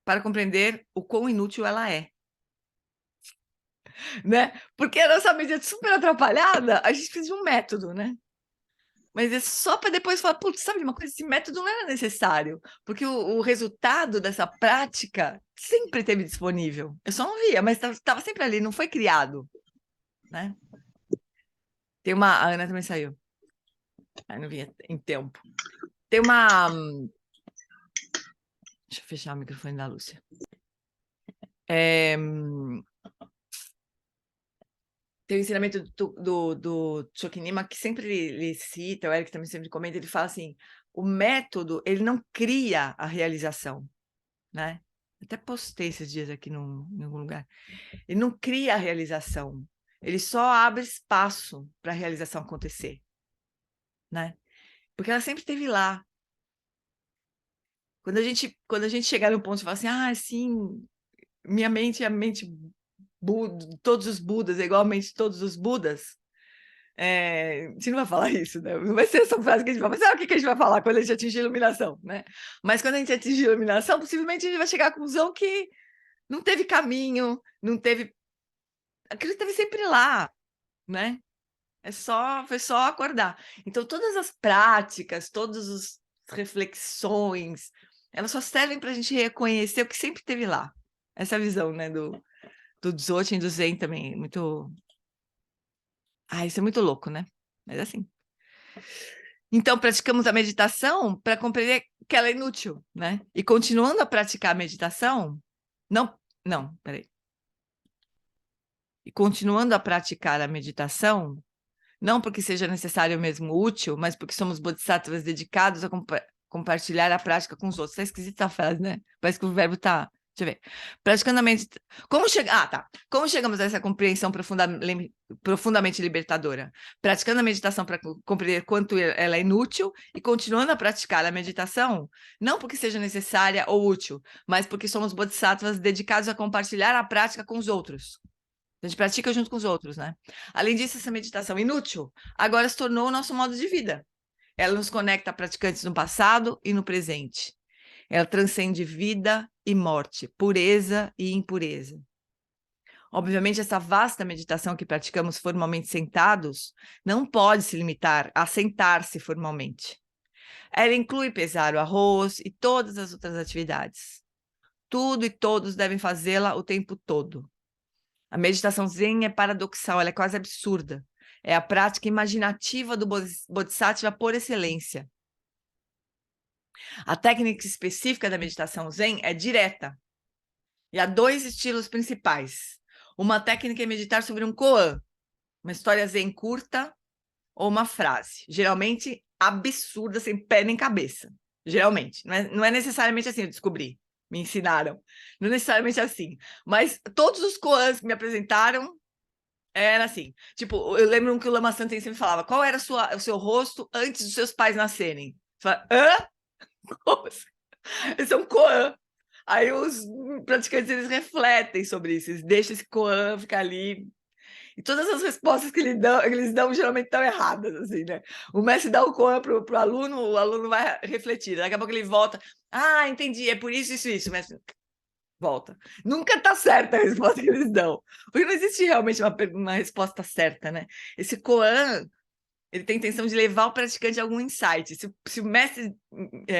para compreender o quão inútil ela é. Né? Porque a nossa mente é super atrapalhada, a gente precisa de um método, né? Mas é só para depois falar, putz, sabe de uma coisa? Esse método não era necessário, porque o resultado dessa prática sempre esteve disponível. Eu só não via, mas estava sempre ali, não foi criado, né? A Ana também saiu. Não vinha em tempo. Deixa eu fechar o microfone da Lúcia. Tem o ensinamento do Chokinima, que sempre ele cita, o Eric também sempre comenta, ele fala assim, o método, ele não cria a realização, né? Até postei esses dias aqui em algum lugar. Ele não cria a realização, ele só abre espaço para a realização acontecer, né? Porque ela sempre esteve lá. Quando a gente chegar no ponto de falar assim, sim, minha mente é a mente todos os Budas, é igual a mente de todos os Budas, a gente não vai falar isso, né? Não vai ser essa frase que a gente vai falar, sabe o que a gente vai falar quando a gente atingir a iluminação, né? Mas quando a gente atingir a iluminação, possivelmente a gente vai chegar à conclusão que não teve caminho, não teve... Aquilo esteve sempre lá, né? Foi só acordar. Então, todas as práticas, todas as reflexões, elas só servem para a gente reconhecer o que sempre esteve lá. Essa visão, né, do Dzogchen, do Zen também, muito... isso é muito louco, né? Mas assim... Então, praticamos a meditação para compreender que ela é inútil, né? E continuando a praticar a meditação... peraí. E continuando a praticar a meditação, não porque seja necessário ou mesmo útil, mas porque somos bodhisattvas dedicados a compartilhar a prática com os outros. Está esquisita essa frase, né? Parece que o verbo está Deixa eu ver. Praticando a meditação. Como chegamos a essa compreensão profundamente libertadora? Praticando a meditação para compreender quanto ela é inútil e continuando a praticar a meditação, não porque seja necessária ou útil, mas porque somos bodhisattvas dedicados a compartilhar a prática com os outros. A gente pratica junto com os outros, né? Além disso, essa meditação inútil agora se tornou o nosso modo de vida. Ela nos conecta a praticantes no passado e no presente. Ela transcende vida e morte, pureza e impureza. Obviamente, essa vasta meditação que praticamos formalmente sentados não pode se limitar a sentar-se formalmente. Ela inclui pesar o arroz e todas as outras atividades. Tudo e todos devem fazê-la o tempo todo. A meditação zen é paradoxal, ela é quase absurda. É a prática imaginativa do Bodhisattva por excelência. A técnica específica da meditação zen é direta. E há 2 estilos principais. Uma técnica é meditar sobre um koan, uma história zen curta ou uma frase, geralmente absurda, sem pé nem cabeça. Geralmente. Não é necessariamente assim, eu descobri. Me ensinaram. Não é necessariamente assim. Mas todos os koans que me apresentaram era assim. Tipo, eu lembro que o Lama Santen sempre falava, qual era o seu rosto antes dos seus pais nascerem? Você fala, hã? Esse é um koan. Aí os praticantes, eles refletem sobre isso, eles deixam esse koan ficar ali. E todas as respostas que eles dão geralmente estão erradas, assim, né? O mestre dá o koan pro aluno, o aluno vai refletir. Daqui a pouco ele volta. Ah, entendi, é por isso, isso. O mestre volta. Nunca tá certa a resposta que eles dão. Porque não existe realmente uma resposta certa, né? Esse koan, ele tem a intenção de levar o praticante a algum insight. Se o mestre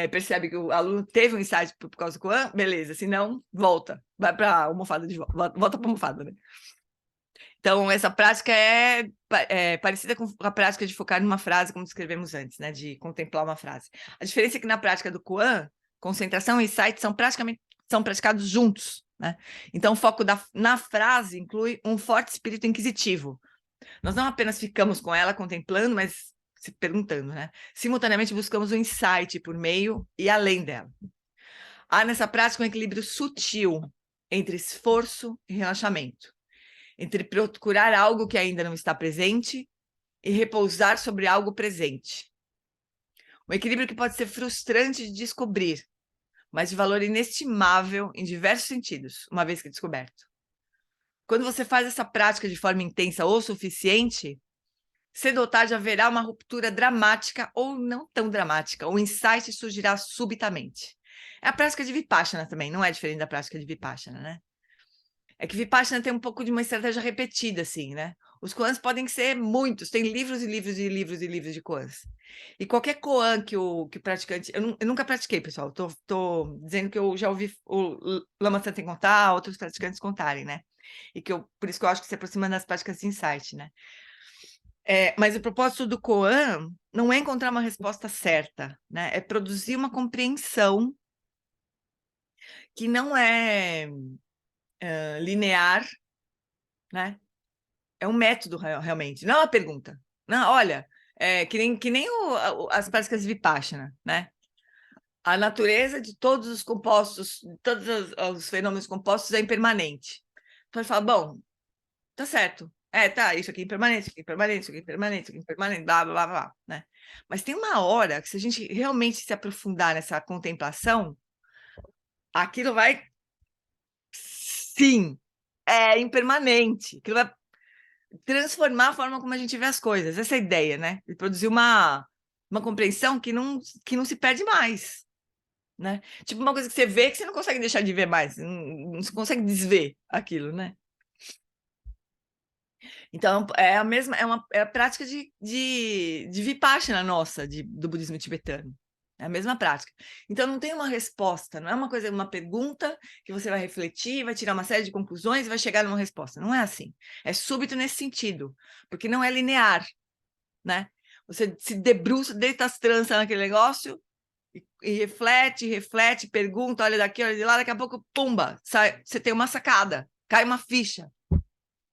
percebe que o aluno teve um insight por causa do koan, beleza. Se não, volta. Vai para a almofada de volta. Volta para a almofada, né? Então, essa prática é parecida com a prática de focar numa frase, como descrevemos antes, né? De contemplar uma frase. A diferença é que na prática do koan, concentração e insight são praticados juntos, né? Então, o foco na frase inclui um forte espírito inquisitivo. Nós não apenas ficamos com ela contemplando, mas se perguntando, né? Simultaneamente buscamos um insight por meio e além dela. Há nessa prática um equilíbrio sutil entre esforço e relaxamento, entre procurar algo que ainda não está presente e repousar sobre algo presente. Um equilíbrio que pode ser frustrante de descobrir, mas de valor inestimável em diversos sentidos, uma vez que descoberto. Quando você faz essa prática de forma intensa ou suficiente, cedo ou tarde haverá uma ruptura dramática ou não tão dramática. O insight surgirá subitamente. É a prática de Vipassana também, não é diferente da prática de Vipassana, né? É que Vipassana tem um pouco de uma estratégia repetida, assim, né? Os koans podem ser muitos, tem livros e livros e livros e livros de koans. E qualquer koan que o praticante... Eu nunca pratiquei, pessoal. Tô dizendo que eu já ouvi o Lama Santen contar, outros praticantes contarem, né? E por isso que eu acho que se aproxima das práticas de insight, né? Mas o propósito do koan não é encontrar uma resposta certa, né? É produzir uma compreensão que não é linear, né? É um método, realmente, não é uma pergunta. Não, olha, que nem as práticas de Vipassana, né? A natureza de todos os compostos, todos os fenômenos compostos é impermanente. Então ele fala, bom, tá certo. Tá, isso aqui é impermanente, isso aqui é impermanente, isso aqui é impermanente, isso aqui é impermanente, blá, blá, blá, blá, né? Mas tem uma hora que se a gente realmente se aprofundar nessa contemplação, aquilo vai... Sim, é impermanente. Aquilo vai transformar a forma como a gente vê as coisas. Essa é a ideia, né? E produzir uma compreensão que não se perde mais, né? Tipo uma coisa que você vê que você não consegue deixar de ver mais, não se consegue desver aquilo, né? Então, é a prática de Vipassana nossa, do budismo tibetano. É a mesma prática. Então, não tem uma resposta, não é uma pergunta que você vai refletir, vai tirar uma série de conclusões e vai chegar numa resposta. Não é assim. É súbito nesse sentido, porque não é linear, né? Você se debruça, deita as tranças naquele negócio e reflete, pergunta, olha daqui, olha de lá, daqui a pouco, pumba, você tem uma sacada, cai uma ficha.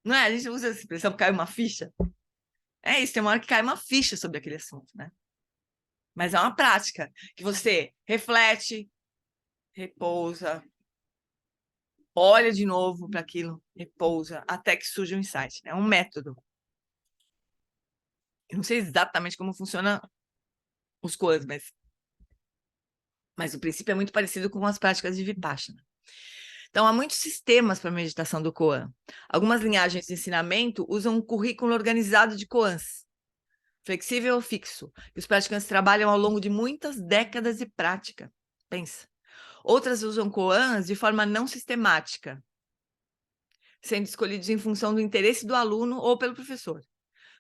Não é? A gente usa essa expressão, cai uma ficha. É isso, tem uma hora que cai uma ficha sobre aquele assunto, né? Mas é uma prática que você reflete, repousa, olha de novo para aquilo, repousa, até que surja um insight. É um método. Eu não sei exatamente como funciona os koans, mas o princípio é muito parecido com as práticas de Vipassana. Então, há muitos sistemas para a meditação do koan. Algumas linhagens de ensinamento usam um currículo organizado de koans, flexível ou fixo, que os praticantes trabalham ao longo de muitas décadas de prática. Pensa. Outras usam koans de forma não sistemática, sendo escolhidos em função do interesse do aluno ou pelo professor.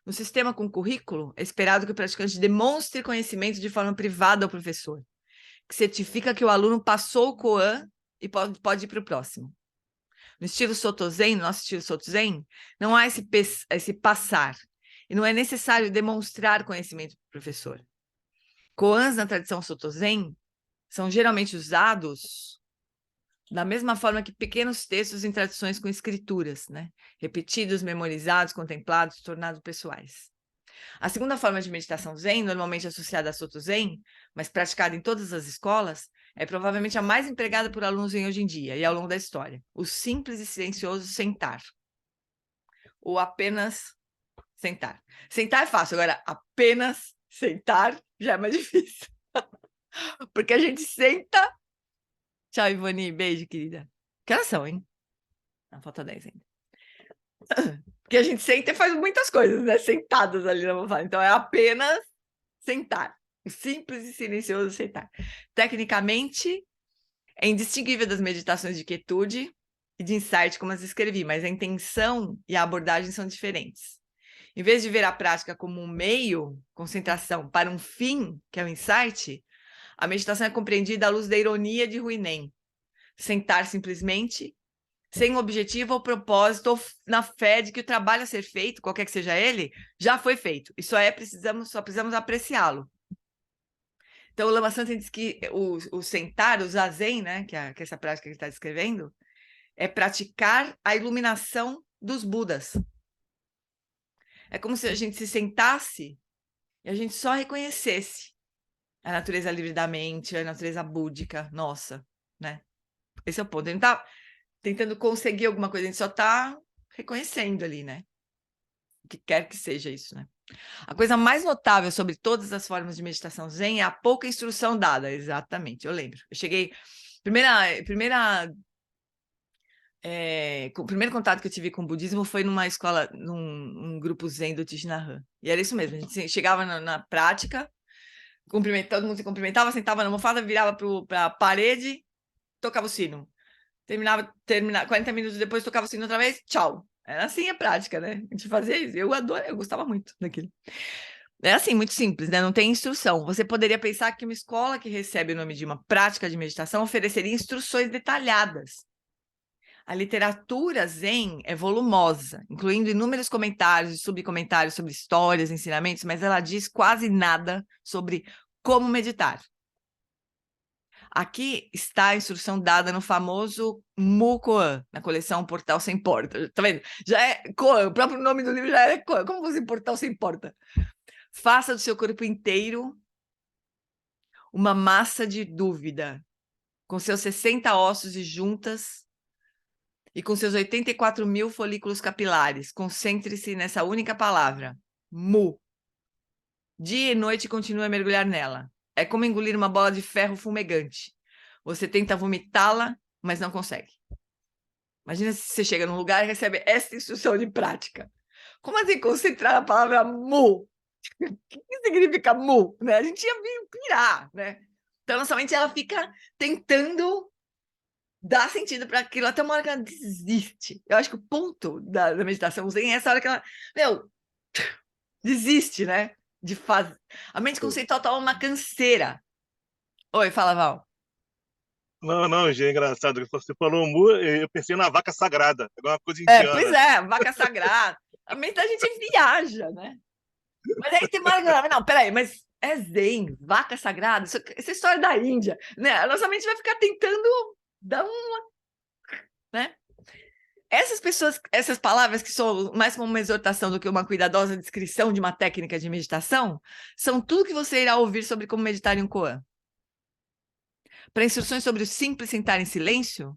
No sistema com currículo, é esperado que o praticante demonstre conhecimento de forma privada ao professor, que certifica que o aluno passou o koan e pode ir para o próximo. No estilo Soto Zen, no nosso estilo Soto Zen, não há esse passar, e não é necessário demonstrar conhecimento para o professor. Koans na tradição Soto Zen são geralmente usados da mesma forma que pequenos textos em tradições com escrituras, né? Repetidos, memorizados, contemplados, tornados pessoais. A segunda forma de meditação Zen, normalmente associada a Soto Zen, mas praticada em todas as escolas, é provavelmente a mais empregada por alunos Zen hoje em dia e ao longo da história. O simples e silencioso sentar. Ou apenas sentar. Sentar é fácil, agora apenas sentar já é mais difícil. Porque a gente senta... Tchau, Ivone. Beijo, querida. Que horas são, hein? Não, falta 10 ainda. Porque a gente senta e faz muitas coisas, né? Sentadas ali na almofada. Então, é apenas sentar. Simples e silencioso sentar. Tecnicamente, é indistinguível das meditações de quietude e de insight, como as escrevi, mas a intenção e a abordagem são diferentes. Em vez de ver a prática como um meio, concentração, para um fim, que é o insight, a meditação é compreendida à luz da ironia de Huinen. Sentar simplesmente, sem objetivo ou propósito, ou na fé de que o trabalho a ser feito, qualquer que seja ele, já foi feito. E só precisamos apreciá-lo. Então, o Lama Santen diz que o sentar, o zazen, né, que é essa prática que ele está descrevendo, é praticar a iluminação dos Budas. É como se a gente se sentasse e a gente só reconhecesse a natureza livre da mente, a natureza búdica, nossa, né? Esse é o ponto. A gente não está tentando conseguir alguma coisa, a gente só está reconhecendo ali, né? O que quer que seja isso, né? A coisa mais notável sobre todas as formas de meditação Zen é a pouca instrução dada. Exatamente, eu lembro. Eu cheguei... O primeiro contato que eu tive com o budismo foi numa escola, num grupo Zen do Thich Nhat Hanh. E era isso mesmo, a gente chegava na prática, todo mundo se cumprimentava, sentava na almofada, virava para a parede, tocava o sino. Terminava 40 minutos depois, tocava o sino outra vez, tchau. Era assim a prática, né? A gente fazia isso. Eu gostava muito daquilo. É assim, muito simples, né? Não tem instrução. Você poderia pensar que uma escola que recebe o nome de uma prática de meditação ofereceria instruções detalhadas. A literatura Zen é volumosa, incluindo inúmeros comentários e subcomentários sobre histórias, ensinamentos, mas ela diz quase nada sobre como meditar. Aqui está a instrução dada no famoso Mu Koan, na coleção Portal Sem Porta. Tá vendo? Já é Koan, o próprio nome do livro já é Koan. Como você Portal Sem Porta? Faça do seu corpo inteiro uma massa de dúvida, com seus 60 ossos e juntas e com seus 84 mil folículos capilares. Concentre-se nessa única palavra, Mu. Dia e noite continue a mergulhar nela. É como engolir uma bola de ferro fumegante. Você tenta vomitá-la, mas não consegue. Imagina se você chega num lugar e recebe essa instrução de prática. Como assim concentrar a palavra Mu? O que significa Mu? Né? A gente ia pirar, né? Então, nossa mente, ela fica tentando dar sentido para aquilo até uma hora que ela desiste. Eu acho que o ponto da meditação Zen é essa hora que ela, desiste, né? De fazer. A mente conceitual toma uma canseira. Oi, fala, Val. Não, já é engraçado. Você falou Mu, eu pensei na vaca sagrada. É uma coisa indiana. Pois é, vaca sagrada. A mente da gente viaja, né? Mas aí tem uma hora que ela, não, peraí, mas é Zen, vaca sagrada, essa história da Índia, né? A nossa mente vai ficar tentando dar uma, né? Essas pessoas, essas palavras que são mais como uma exortação do que uma cuidadosa descrição de uma técnica de meditação, são tudo que você irá ouvir sobre como meditar em um koan. Para instruções sobre o simples sentar em silêncio,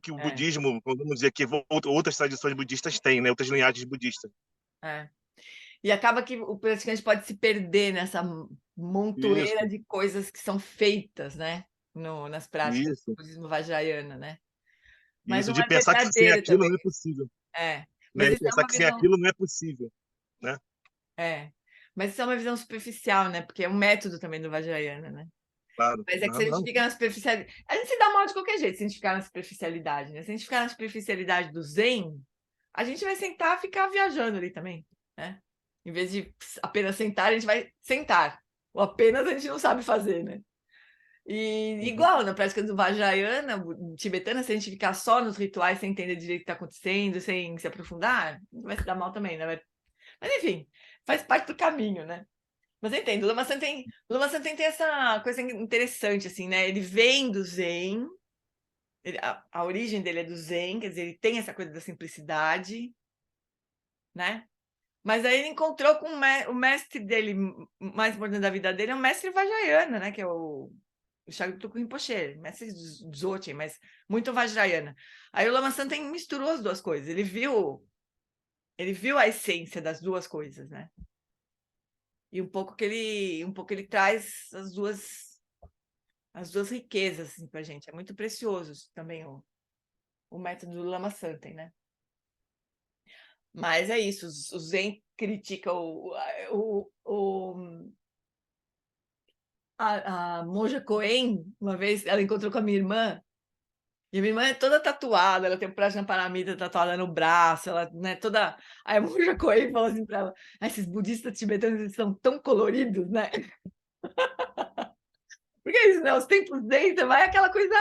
que o É. budismo, vamos dizer que outras tradições budistas têm, né? Outras linhagens budistas. É. E acaba que o praticante pode se perder nessa montoeira Isso, de coisas que são feitas, né? Nas práticas do isso, budismo vajrayana, né? Mas isso, não de é pensar que sem verdadeiro aquilo também. não é possível, É. Mas né? E isso é pensar uma que sem visão. aquilo não é possível, né? É. Mas isso é uma visão superficial, né? Porque é um método também do Vajrayana, né? Claro. Mas é que Não, se a gente não. fica na superficialidade. A gente se dá mal de qualquer jeito se a gente ficar na superficialidade, né? Se a gente ficar na superficialidade do Zen, a gente vai sentar e ficar viajando ali também, né? Em vez de apenas sentar, a gente vai sentar. Ou apenas a gente não sabe fazer, né? E igual na prática do Vajrayana, tibetana, se a gente ficar só nos rituais sem entender direito o que está acontecendo, sem se aprofundar, vai se dar mal também, né? Mas enfim, faz parte do caminho, né? Mas eu entendo, o Lama Santen tem essa coisa interessante, assim, né? Ele vem do Zen, a origem dele é do Zen, quer dizer, ele tem essa coisa da simplicidade, né? Mas aí ele encontrou com o mestre dele, mais importante da vida dele, é o mestre Vajrayana, né? Que é o Shagtuku Rinpoche, mestre Dzogchen, mas muito Vajrayana. Aí o Lama Santen misturou as duas coisas, ele viu a essência das duas coisas, né? E um pouco que ele traz as duas riquezas assim, para a gente. É muito precioso também o método do Lama Santen, né? Mas é isso, o Zen critica a monja Coen, uma vez ela encontrou com a minha irmã, e a minha irmã é toda tatuada, ela tem o Prajnaparamita tatuada no braço, ela, né, toda... Aí a monja Coen falou assim para ela, esses budistas tibetanos eles são tão coloridos, né? Porque é isso, né? Os templos Zen, você vai aquela coisa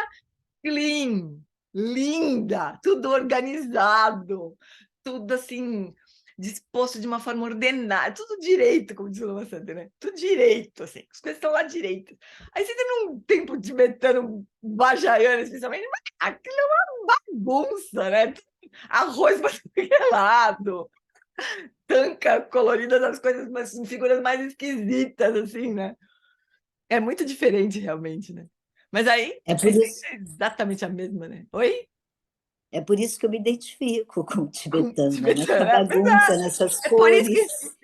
clean, linda, tudo organizado, tudo assim, disposto de uma forma ordenada, tudo direito, como diz o Lama Santen, né? Tudo direito, assim, as coisas estão lá direitas. Aí você tem um templo tibetano, Vajrayana, especialmente, mas aquilo é uma bagunça, né? Arroz para todo lado, tanca colorida das coisas, mas figuras mais esquisitas, assim, né? É muito diferente, realmente, né? Mas aí, É a por essência isso, é exatamente a mesma, né? Oi? é por isso que eu me identifico com o Com tibetano, nessa tibetana. Pois bagunça, nessas é por isso que... cores.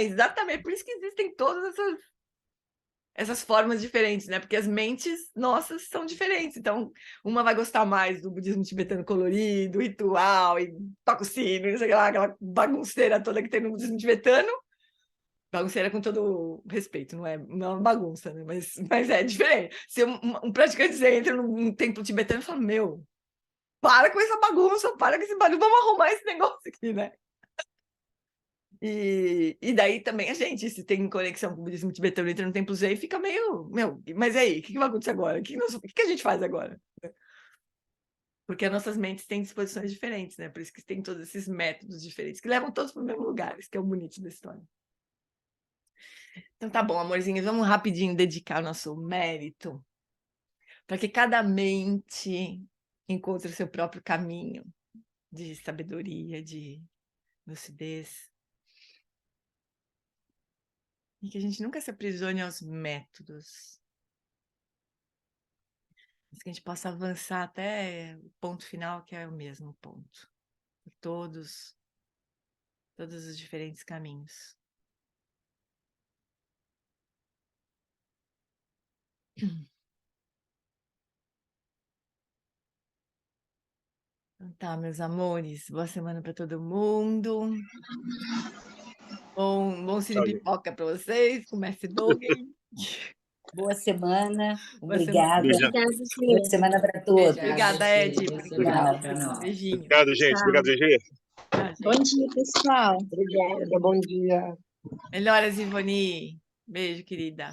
exatamente, por isso que existem todas essas formas diferentes, né? Porque as mentes nossas são diferentes. Então, uma vai gostar mais do budismo tibetano colorido, ritual, e toca o sino, não sei lá, aquela bagunceira toda que tem no budismo tibetano. Bagunceira com todo respeito, não é uma bagunça, né? Mas é diferente. Se um praticante Zen entra num templo tibetano e fala, meu, para com essa bagunça, para com esse barulho, vamos arrumar esse negócio aqui, né? E daí também a gente, se tem conexão com o budismo tibetano, entra no templo Zen e fica meio, meu, mas aí, o que vai acontecer agora? O que a gente faz agora? Porque as nossas mentes têm disposições diferentes, né? Por isso que tem todos esses métodos diferentes, que levam todos para o mesmo lugar, isso que é o bonito da história. Então tá bom, amorzinhos, vamos rapidinho dedicar o nosso mérito para que cada mente encontre o seu próprio caminho de sabedoria, de lucidez. E que a gente nunca se aprisione aos métodos. Mas que a gente possa avançar até o ponto final, que é o mesmo ponto. Por todos os diferentes caminhos. Então tá, meus amores, boa semana para todo mundo. Bom siripipoca para vocês, com o mestre Dogen. Boa semana, Boa semana. obrigada. Beijão. Obrigada, Boa gente. semana para Beijo. todos. Obrigada, Ed, por Obrigada encontrar. para nós. Beijinho. Obrigado, gente. Obrigado, GG. Tchau, gente. Bom dia, pessoal. Obrigada, bom dia. Melhoras, Ivone. Beijo, querida.